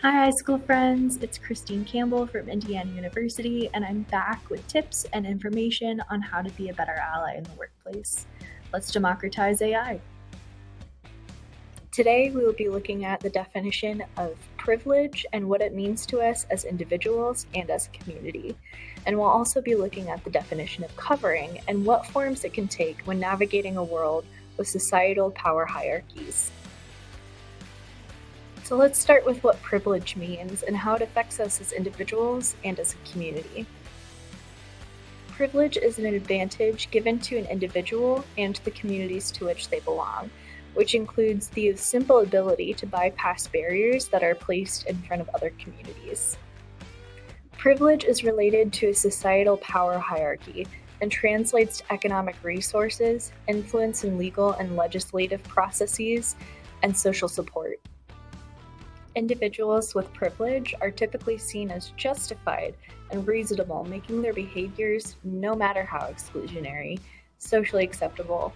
Hi, high school friends. It's Christine Campbell from Indiana University, and I'm back with tips and information on how to be a better ally in the workplace. Let's democratize AI. Today, we will be looking at the definition of privilege and what it means to us as individuals and as a community. And we'll also be looking at the definition of covering and what forms it can take when navigating a world with societal power hierarchies. So let's start with what privilege means and how it affects us as individuals and as a community. Privilege is an advantage given to an individual and the communities to which they belong, which includes the simple ability to bypass barriers that are placed in front of other communities. Privilege is related to a societal power hierarchy and translates to economic resources, influence in legal and legislative processes, and social support. Individuals with privilege are typically seen as justified and reasonable, making their behaviors, no matter how exclusionary, socially acceptable.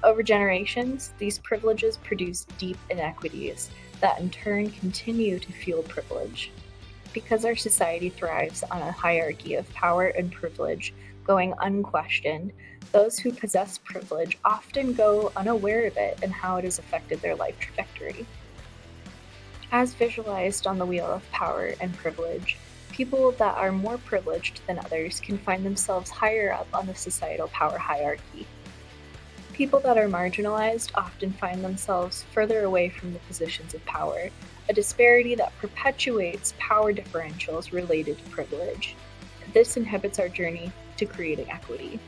Over generations, these privileges produce deep inequities that in turn continue to fuel privilege. Because our society thrives on a hierarchy of power and privilege going unquestioned, those who possess privilege often go unaware of it and how it has affected their life trajectory. As visualized on the wheel of power and privilege, people that are more privileged than others can find themselves higher up on the societal power hierarchy. People that are marginalized often find themselves further away from the positions of power, a disparity that perpetuates power differentials related to privilege. This inhibits our journey to creating equity.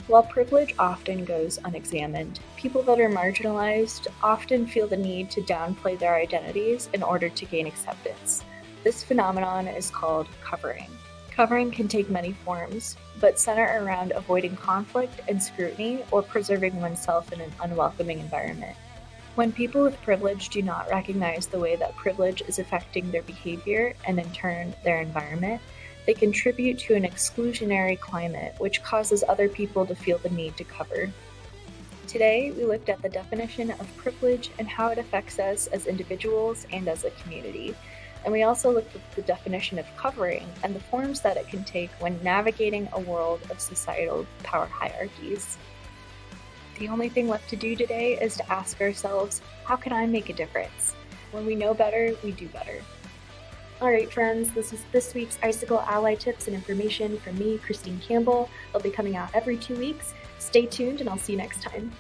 While privilege often goes unexamined, people that are marginalized often feel the need to downplay their identities in order to gain acceptance. This phenomenon is called covering. Covering can take many forms, but center around avoiding conflict and scrutiny or preserving oneself in an unwelcoming environment. When people with privilege do not recognize the way that privilege is affecting their behavior and in turn their environment, they contribute to an exclusionary climate, which causes other people to feel the need to cover. Today, we looked at the definition of privilege and how it affects us as individuals and as a community. And we also looked at the definition of covering and the forms that it can take when navigating a world of societal power hierarchies. The only thing left to do today is to ask ourselves, how can I make a difference? When we know better, we do better. Alright friends, this is this week's Icicle Ally tips and information from me, Christine Campbell. They'll be coming out every 2 weeks. Stay tuned and I'll see you next time.